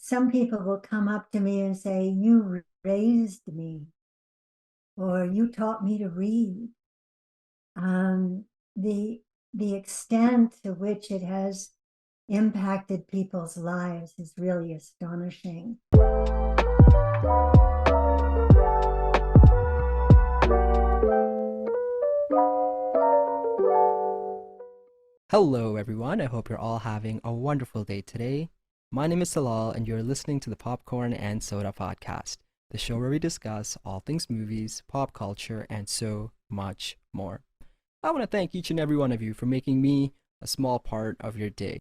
some people will come up to me and say, "You raised me," or "You taught me to read." Um, the the extent to which it has impacted people's lives is really astonishing. Hello, everyone. I hope you're all having a wonderful day today. My name is Salal, and you're listening to the Popcorn and Soda Podcast, the show where we discuss all things movies, pop culture, and so much more. I want to thank each and every one of you for making me a small part of your day.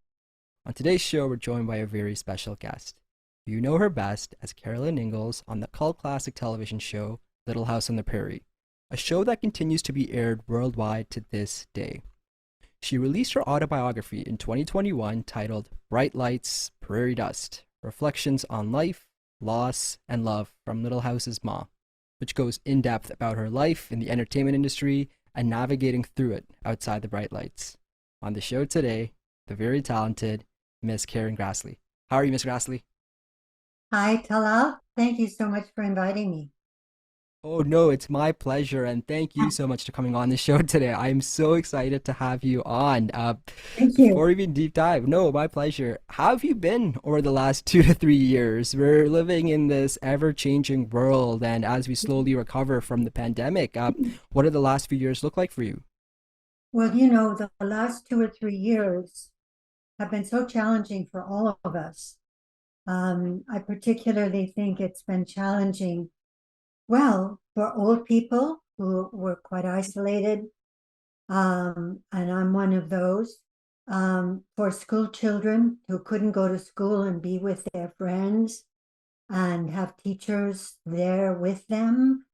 On today's show, we're joined by a very special guest. You know her best as Caroline Ingalls on the cult classic television show Little House on the Prairie, a show that continues to be aired worldwide to this day. She released her autobiography in 2021 titled Bright Lights, Prairie Dust Reflections on Life, Loss, and Love from Little House's Ma, which goes in depth about her life in the entertainment industry and navigating through it outside the bright lights. On the show today, the very talented Miss Karen Grassle. How are you, Miss Grassle? Hi, Talal. Thank you so much for inviting me. Oh no, it's my pleasure, and thank you so much for coming on the show today. I'm so excited to have you on. Thank Before you. we even deep dive, no, my pleasure. How have you been over the last 2 to 3 years? We're living in this ever-changing world, and as we slowly recover from the pandemic, what did the last few years look like for you? Well, the last 2 or 3 years have been so challenging for all of us. I particularly think it's been challenging, well, for old people who were quite isolated, and I'm one of those. For school children who couldn't go to school and be with their friends and have teachers there with them.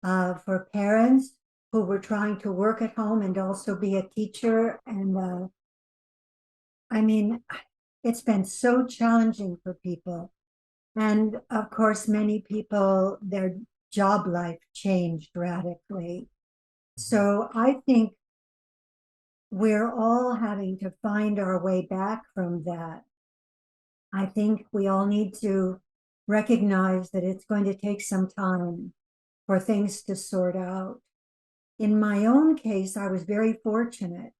For parents who were trying to work at home and also be a teacher. And I mean, it's been so challenging for people. And of course, many people, their job life changed radically. So I think we're all having to find our way back from that. I think we all need to recognize that it's going to take some time for things to sort out. In my own case, I was very fortunate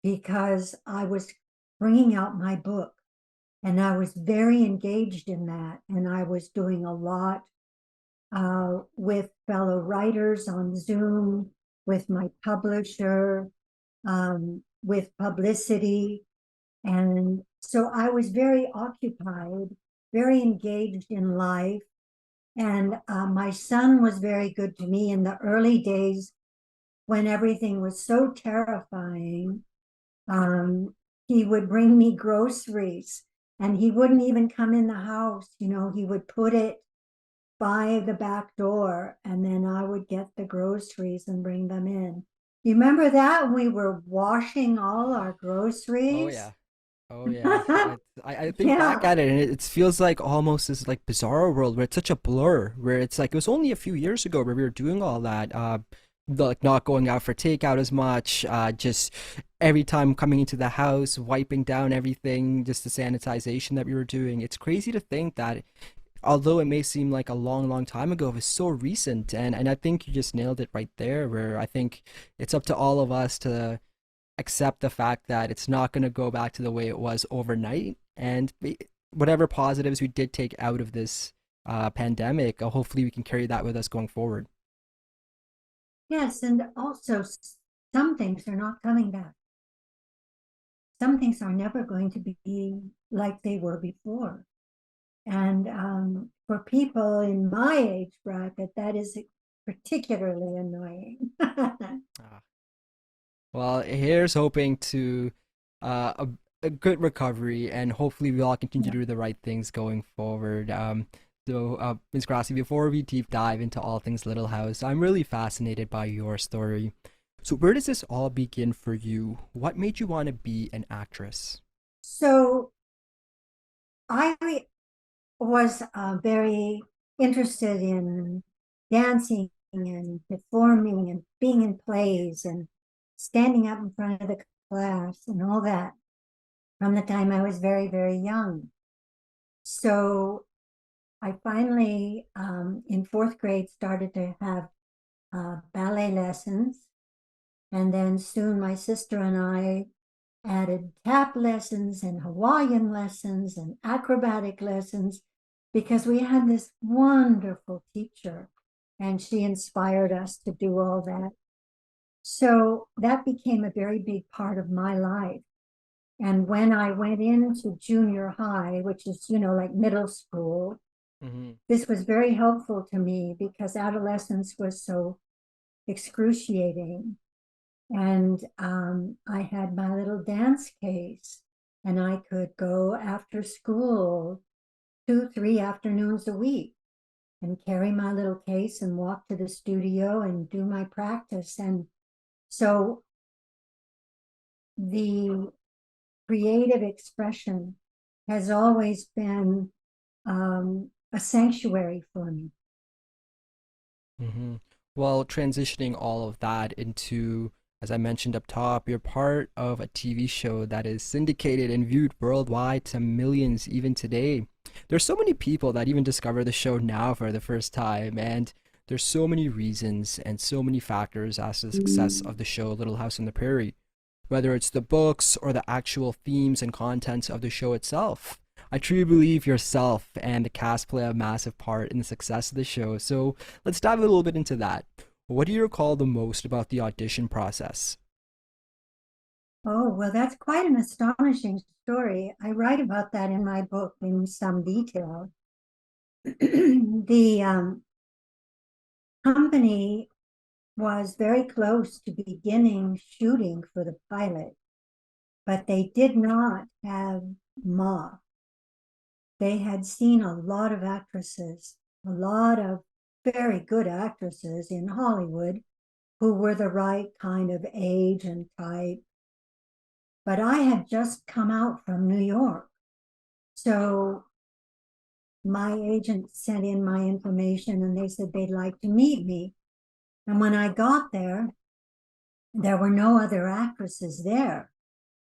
because I was bringing out my book and I was very engaged in that. And I was doing a lot with fellow writers on Zoom, with my publisher, with publicity. And so I was very occupied, very engaged in life. And my son was very good to me in the early days when everything was so terrifying. Um, he would bring me groceries and he wouldn't even come in the house. He would put it by the back door and then I would get the groceries and bring them in. You remember that we were washing all our Oh groceries? yeah. Oh yeah, I think back Yeah. at it and it feels like almost this like bizarre world where it's such a blur. Where it's like it was only a few years ago where we were doing all that, like not going out for takeout as much, just every time coming into the house, wiping down everything, just the sanitization that we were doing. It's crazy to think that although it may seem like a long, long time ago, it's so recent. And I think you just nailed it right there. Where I think it's up to all of us to accept the fact that it's not going to go back to the way it was overnight. And whatever positives we did take out of this pandemic, hopefully we can carry that with us going forward. Yes. And also, some things are not coming back. Some things are never going to be like they were before. And for people in my age bracket, that is particularly annoying. Ah, well, here's hoping to a good recovery, and hopefully we all continue to do the right things going forward. Ms. Grassi, before we deep dive into all things Little House, I'm really fascinated by your story. So, where does this all begin for you? What made you want to be an actress? So I was very interested in dancing and performing and being in plays and standing up in front of the class and all that from the time I was very, very young. So I finally, in fourth grade, started to have ballet lessons. And then soon my sister and I added tap lessons and Hawaiian lessons and acrobatic lessons because we had this wonderful teacher and she inspired us to do all that. So that became a very big part of my life. And when I went into junior high, which is, like middle school, Hmm. this was very helpful to me because adolescence was so excruciating. And I had my little dance case, and I could go after school 2, 3 afternoons a week and carry my little case and walk to the studio and do my practice. And so the creative expression has always been a sanctuary for me. Hmm. Well, transitioning all of that into, as I mentioned up top, you're part of a TV show that is syndicated and viewed worldwide to millions even today. There's so many people that even discover the show now for the first time, and there's so many reasons and so many factors as to the success of the show Little House on the Prairie, whether it's the books or the actual themes and contents of the show itself. I truly believe yourself and the cast play a massive part in the success of the show, so let's dive a little bit into that. What do you recall the most about the audition process? Oh, well, that's quite an astonishing story. I write about that in my book in some detail. The company was very close to beginning shooting for the pilot, but they did not have Ma. They had seen a lot of actresses, a lot of very good actresses in Hollywood who were the right kind of age and type. But I had just come out from New York. So my agent sent in my information and they said they'd like to meet me. And when I got there were no other actresses there.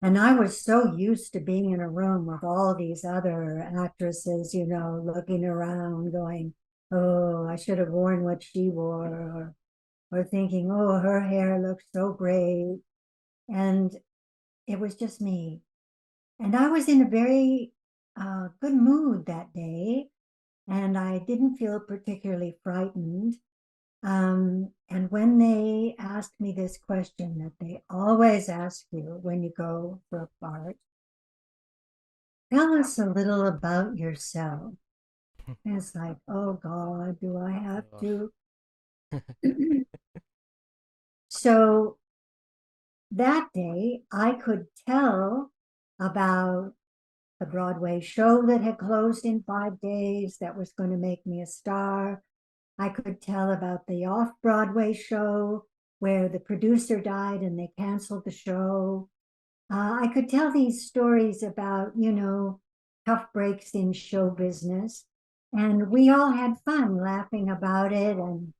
And I was so used to being in a room with all these other actresses, looking around, going, oh, I should have worn what she wore, or thinking, oh, her hair looks so great. And it was just me. And I was in a very good mood that day. And I didn't feel particularly frightened. And when they asked me this question that they always ask you when you go for a part, tell us a little about yourself. And it's like, oh God, do I have to? So that day, I could tell about the Broadway show that had closed in 5 days that was going to make me a star. I could tell about the off-Broadway show where the producer died and they canceled the show. I could tell these stories about, tough breaks in show business. And we all had fun laughing about it. And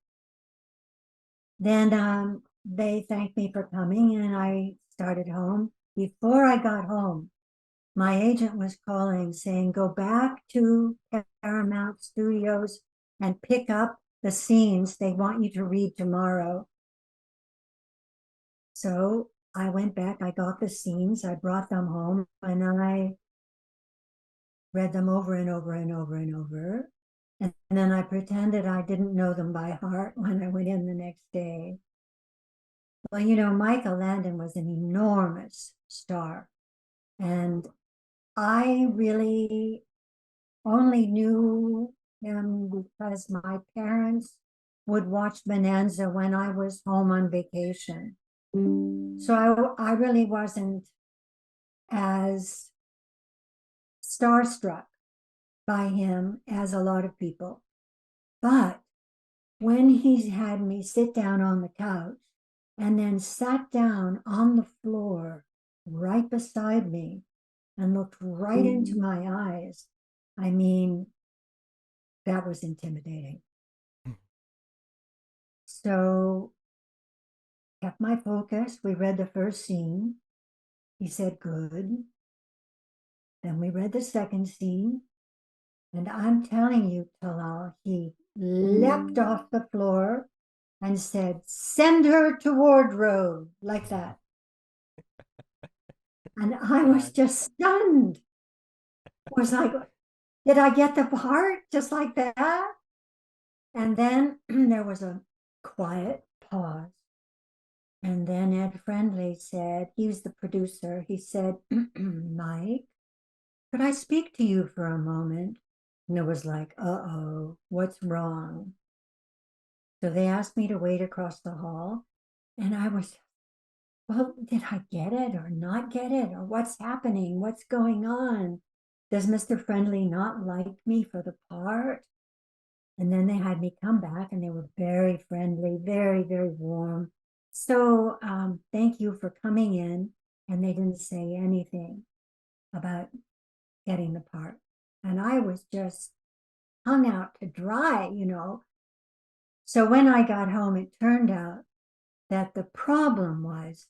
then they thanked me for coming and I started home. Before I got home, my agent was calling saying, go back to Paramount Studios and pick up the scenes they want you to read tomorrow. So I went back, I got the scenes, I brought them home, and I read them over and over and over and over. And then I pretended I didn't know them by heart when I went in the next day. Well, Michael Landon was an enormous star. And I really only knew him because my parents would watch Bonanza when I was home on vacation. So I really wasn't as starstruck by him as a lot of people. But when he had me sit down on the couch and then sat down on the floor right beside me and looked right into my eyes, I mean, that was intimidating. So kept my focus. We read the first scene. He said, good. Then we read the second scene. And I'm telling you, Talal, he leapt off the floor and said, "Send her to wardrobe," like that. And I was God. just stunned. Was like, did I get the part just like that? And then there was a quiet pause. And then Ed Friendly said, he was the producer, he said, "Mike, could I speak to you for a moment?" And it was like, uh-oh, what's wrong? So they asked me to wait across the hall. And I was, well, did I get it or not get it? Or what's happening? What's going on? Does Mr. Friendly not like me for the part? And then they had me come back and they were very friendly, very, very warm. So thank you for coming in. And they didn't say anything about getting the part. And I was just hung out to dry. So when I got home, it turned out that the problem was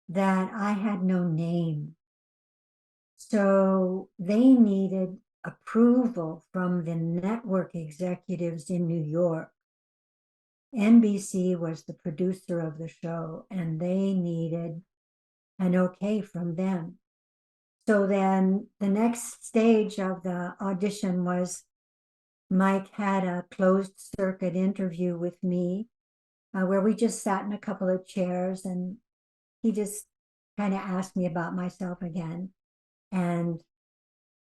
that I had no name. So they needed approval from the network executives in New York. NBC was the producer of the show, and they needed an okay from them. So then the next stage of the audition was Mike had a closed circuit interview with me where we just sat in a couple of chairs and he just kind of asked me about myself again. And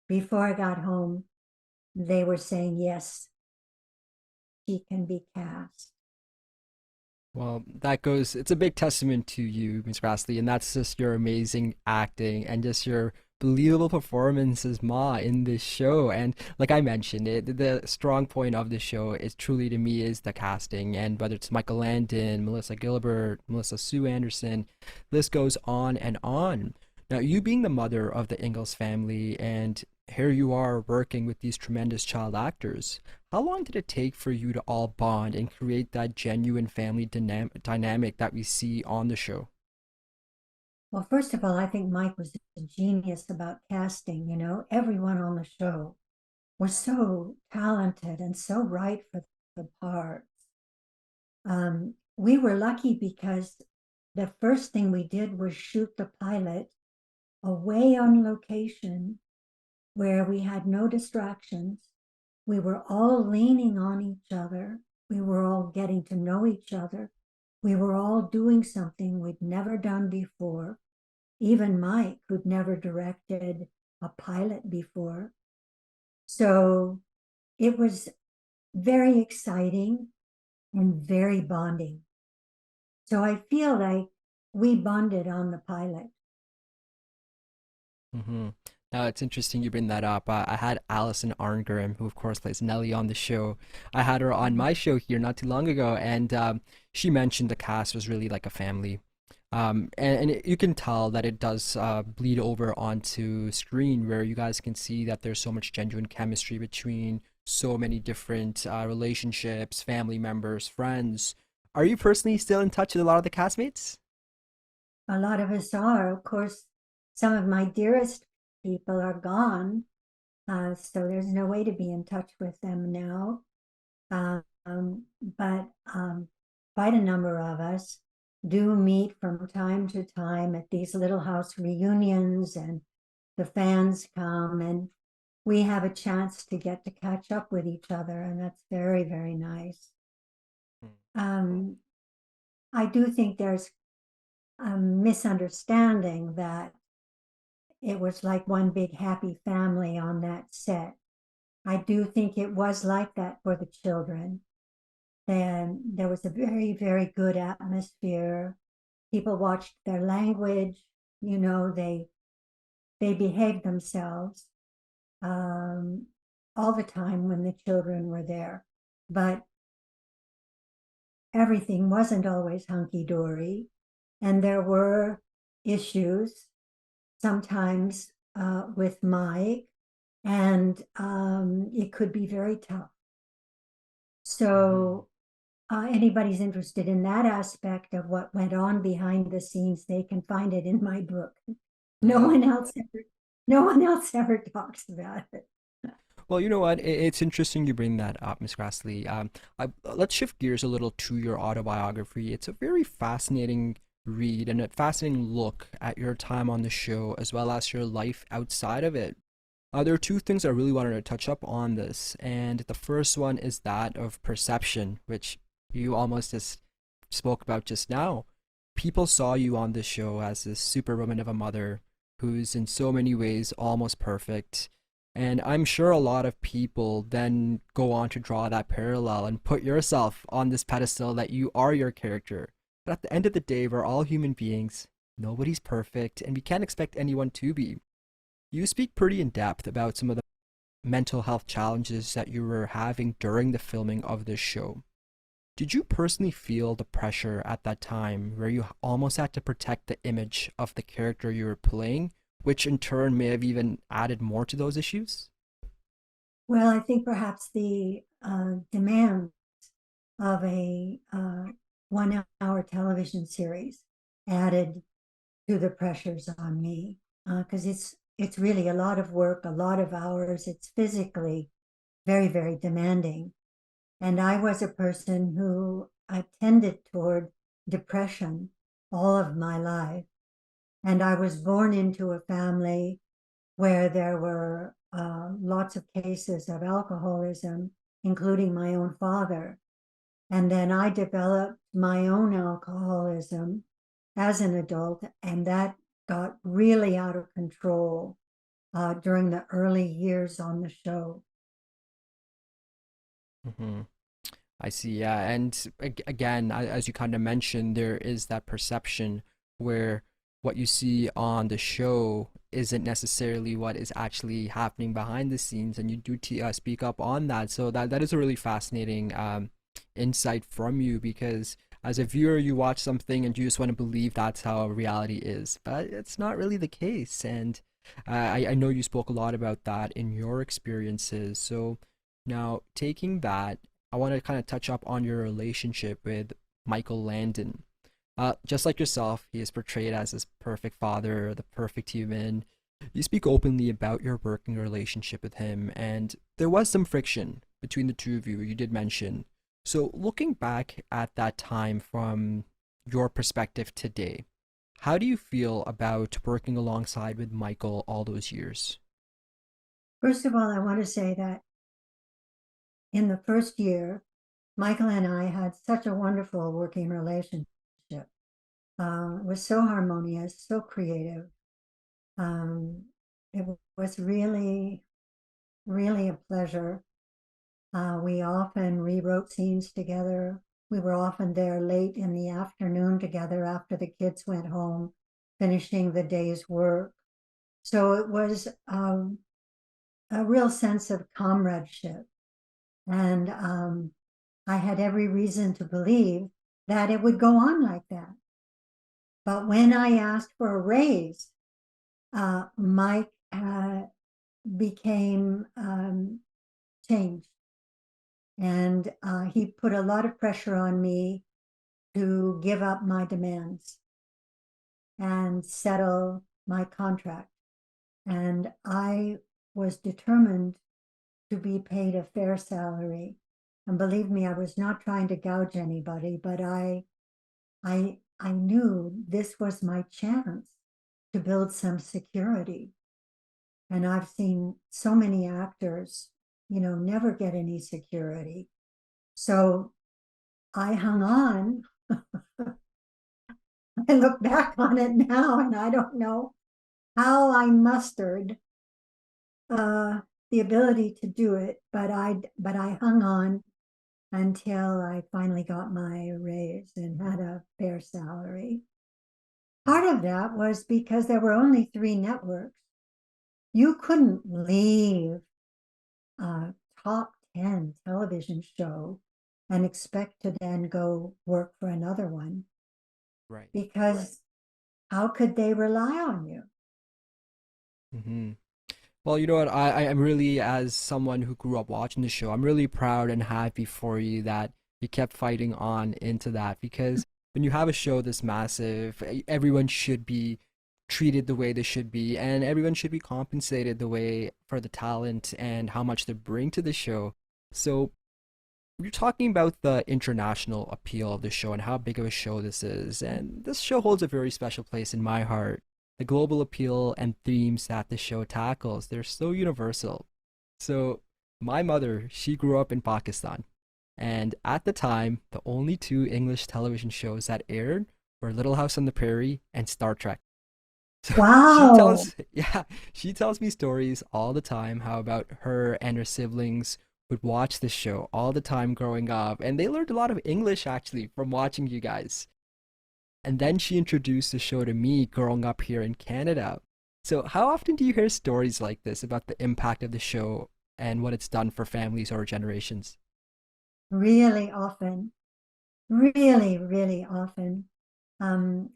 before I got home, they were saying, yes, he can be cast. Well, that goes, it's a big testament to you, Ms. Grassley, and that's just your amazing acting and just your believable performance as Ma in this show. And like I mentioned, the strong point of the show is truly to me is the casting, and whether it's Michael Landon, Melissa Gilbert, Melissa Sue Anderson, list goes on and on. Now, you being the mother of the Ingalls family, and here you are working with these tremendous child actors. How long did it take for you to all bond and create that genuine family dynamic that we see on the show? Well, first of all, I think Mike was a genius about casting. Everyone on the show was so talented and so right for the parts. We were lucky because the first thing we did was shoot the pilot away on location where we had no distractions. We were all leaning on each other. We were all getting to know each other. We were all doing something we'd never done before. Even Mike, who'd never directed a pilot before. So it was very exciting and very bonding. So I feel like we bonded on the pilot. Mm-hmm. Now it's interesting you bring that up. I had Alison Arngrim, who of course plays Nellie on the show. I had her on my show here not too long ago, and she mentioned the cast was really like a family. You can tell that it does bleed over onto screen, where you guys can see that there's so much genuine chemistry between so many different relationships, family members, friends. Are you personally still in touch with a lot of the castmates? A lot of us are. Of course, some of my dearest people are gone. So there's no way to be in touch with them now. But quite a number of us do meet from time to time at these little house reunions, and the fans come and we have a chance to get to catch up with each other, and that's very, very nice. Um, I do think there's a misunderstanding that it was like one big happy family on that set. I do think it was like that for the children. And there was a very, very good atmosphere. People watched their language, they behaved themselves um, all the time when the children were there. But everything wasn't always hunky-dory. And there were issues sometimes with Mike, and it could be very tough. Mm-hmm. So anybody's interested in that aspect of what went on behind the scenes, they can find it in my book. No Yeah. one else ever, no one else ever talks about it. Well, you know what? It's interesting you bring that up, Miss Grassley. Let's shift gears a little to your autobiography. It's a very fascinating read and a fascinating look at your time on the show as well as your life outside of it. There are two things I really wanted to touch up on this, and the first one is that of perception, which you almost just spoke about just now. People saw you on this show as this superwoman of a mother who's in so many ways almost perfect. And I'm sure a lot of people then go on to draw that parallel and put yourself on this pedestal that you are your character. But at the end of the day, we're all human beings. Nobody's perfect, and we can't expect anyone to be. You speak pretty in depth about some of the mental health challenges that you were having during the filming of this show. Did you personally feel the pressure at that time where you almost had to protect the image of the character you were playing, which in turn may have even added more to those issues? Well, I think perhaps the demand of a 1 hour television series added to the pressures on me because it's really a lot of work, a lot of hours. It's physically very, very demanding. And I was a person who tended toward depression all of my life. And I was born into a family where there were lots of cases of alcoholism, including my own father. And then I developed my own alcoholism as an adult, and that got really out of control during the early years on the show. Hmm. I see, yeah. And again, as you kind of mentioned, there is that perception where what you see on the show isn't necessarily what is actually happening behind the scenes, and you do speak up on that. So that is a really fascinating insight from you because as a viewer, you watch something and you just want to believe that's how reality is, but it's not really the case. And I know you spoke a lot about that in your experiences. So now taking that, I want to kind of touch up on your relationship with Michael Landon. Just like yourself, he is portrayed as this perfect father, the perfect human. You speak openly about your working relationship with him, and there was some friction between the two of you, you did mention. So, looking back at that time from your perspective today, how do you feel about working alongside with Michael all those years? First of all, I want to say that in the first year, Michael and I had such a wonderful working relationship. It was so harmonious, so creative. Um, it was really, really a pleasure. We often rewrote scenes together. We were often there late in the afternoon together after the kids went home, finishing the day's work. So it was a real sense of comradeship. And I had every reason to believe that it would go on like that. But when I asked for a raise, Mike became changed. And he put a lot of pressure on me to give up my demands and settle my contract. And I was determined to be paid a fair salary. And believe me, I was not trying to gouge anybody, but I knew this was my chance to build some security. And I've seen so many actors, never get any security. So I hung on. I look back on it now and I don't know how I mustered uh, the ability to do it, but I hung on until I finally got my raise and had a fair salary. Part of that was because there were only 3 networks. You couldn't leave a top 10 television show and expect to then go work for another one Right. because how could they rely on you? Hmm. Well, you know what? I'm really, as someone who grew up watching the show, I'm really proud and happy for you that you kept fighting on into that because when you have a show this massive, everyone should be treated the way they should be, and everyone should be compensated the way for the talent and how much they bring to the show. So you're talking about the international appeal of the show and how big of a show this is, and this show holds a very special place in my heart. The global appeal and themes that the show tackles, they're so universal. So my mother, she grew up in Pakistan, and at the time, the only two English television shows that aired were Little House on the Prairie and Star Trek. So Wow. yeah, she tells me stories all the time how about her and her siblings would watch this show all the time growing up, and they learned a lot of English actually from watching you guys. And then she introduced the show to me growing up here in Canada. So, how often do you hear stories like this about the impact of the show and what it's done for families or generations? Really often, really, really often. Um,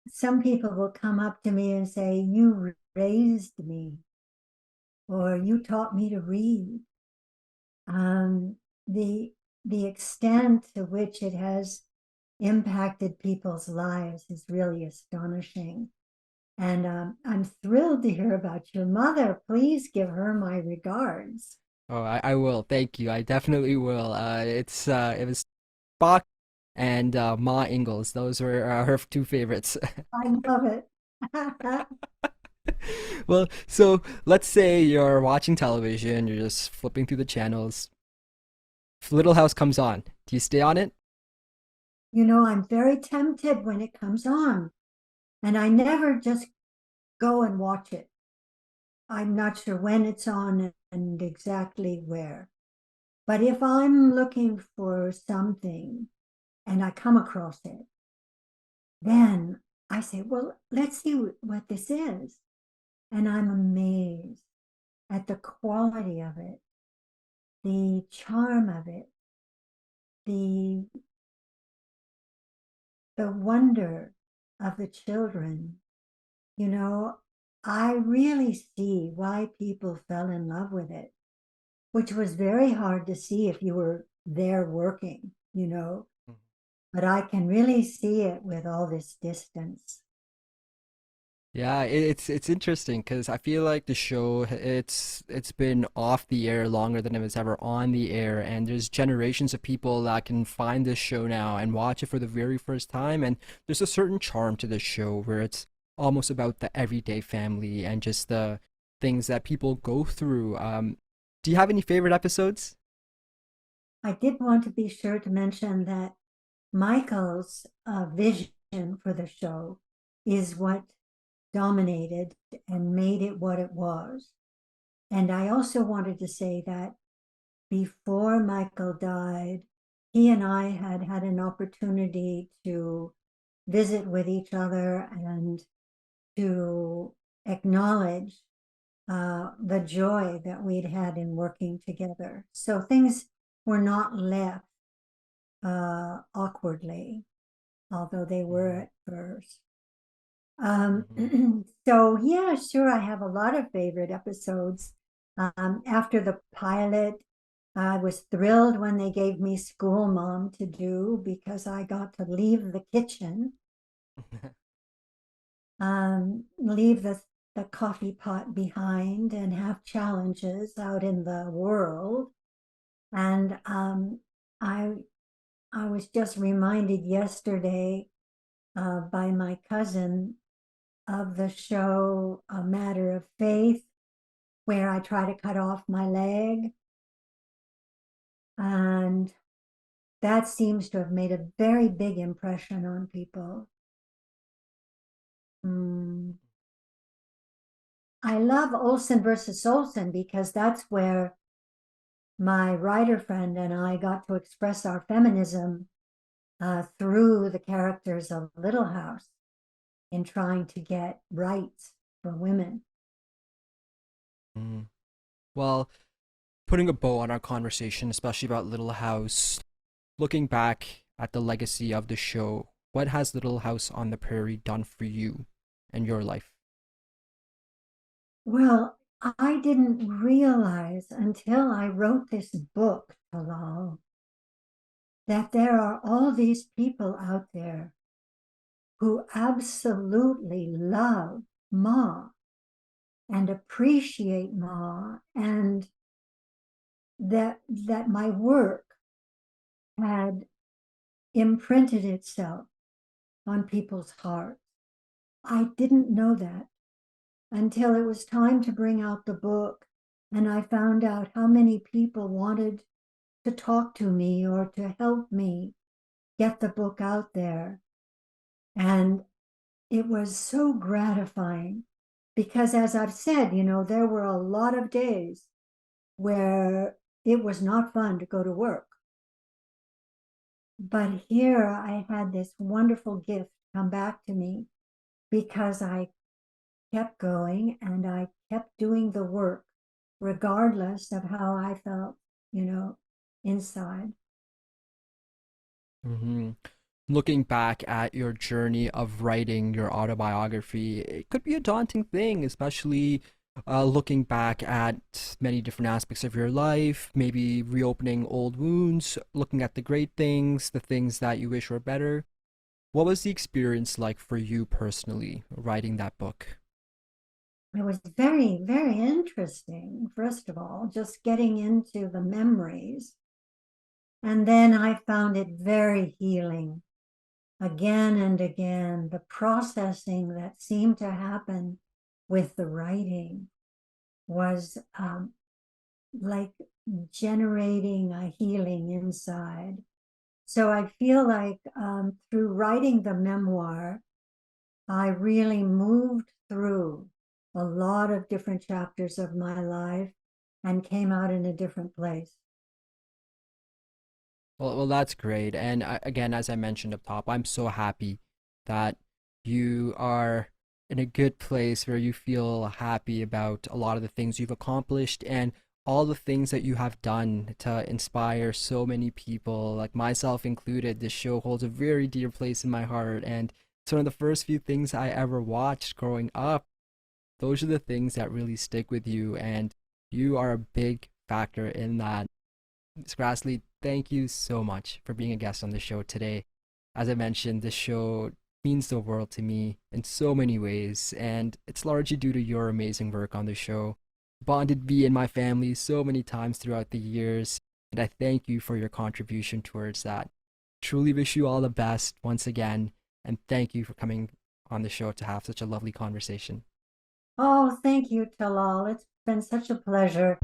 some people will come up to me and say, "You raised me," or "You taught me to read." Um, the the extent to which it has impacted people's lives is really astonishing. And I'm thrilled to hear about your mother. Please give her my regards. Oh, I will. Thank you. I definitely will. It was Spock and Ma Ingalls. Those were her two favorites. I love it. Well, so let's say you're watching television, you're just flipping through the channels. If Little House comes on, do you stay on it? I'm very tempted when it comes on, and I never just go and watch it. I'm not sure when it's on and exactly where. But if I'm looking for something and I come across it, then I say, well, let's see what this is. And I'm amazed at the quality of it, the charm of it, the the wonder of the children. You know, I really see why people fell in love with it, which was very hard to see if you were there working. But I can really see it with all this distance. Yeah, it's interesting because I feel like the show it's been off the air longer than it was ever on the air, and there's generations of people that can find this show now and watch it for the very first time, and there's a certain charm to the show where it's almost about the everyday family and just the things that people go through. Do you have any favorite episodes? I did want to be sure to mention that Michael's vision for the show is what dominated and made it what it was. And I also wanted to say that before Michael died, he and I had had an opportunity to visit with each other and to acknowledge the joy that we'd had in working together. So things were not left awkwardly, although they were Mm-hmm. at first. Mm-hmm. So yeah, sure, I have a lot of favorite episodes. After the pilot, I was thrilled when they gave me School Mom to do because I got to leave the kitchen, leave the coffee pot behind and have challenges out in the world. And I I was just reminded yesterday by my cousin of the show A Matter of Faith, where I try to cut off my leg. And that seems to have made a very big impression on people. Mm. I love Olson versus Olson because that's where my writer friend and I got to express our feminism through the characters of Little House in trying to get rights for women. Mm. Well, putting a bow on our conversation, especially about Little House, looking back at the legacy of the show, what has Little House on the Prairie done for you and your life? Well, I didn't realize until I wrote this book, Talal, that there are all these people out there who absolutely love Ma and appreciate Ma, and that my work had imprinted itself on people's hearts. I didn't know that until it was time to bring out the book, and I found out how many people wanted to talk to me or to help me get the book out there. And it was so gratifying because, as I've said, there were a lot of days where it was not fun to go to work. But here I had this wonderful gift come back to me because I kept going and I kept doing the work regardless of how I felt, inside. Hmm. Looking back at your journey of writing your autobiography, it could be a daunting thing, especially looking back at many different aspects of your life, maybe reopening old wounds, looking at the great things, the things that you wish were better. What was the experience like for you personally writing that book? It was very, very interesting, first of all, just getting into the memories. And then I found it very healing again and again, the processing that seemed to happen with the writing was like generating a healing inside. So I feel like through writing the memoir, I really moved through a lot of different chapters of my life and came out in a different place. Well, that's great. And again, as I mentioned up top, I'm so happy that you are in a good place where you feel happy about a lot of the things you've accomplished and all the things that you have done to inspire so many people, like myself included. This show holds a very dear place in my heart, and it's one of the first few things I ever watched growing up. Those are the things that really stick with you, and you are a big factor in that. Ms. Grassley, thank you so much for being a guest on the show today. As I mentioned, this show means the world to me in so many ways, and it's largely due to your amazing work on the show. Bonded me and my family so many times throughout the years, and I thank you for your contribution towards that. Truly wish you all the best once again, and thank you for coming on the show to have such a lovely conversation. Oh, thank you, Talal. It's been such a pleasure.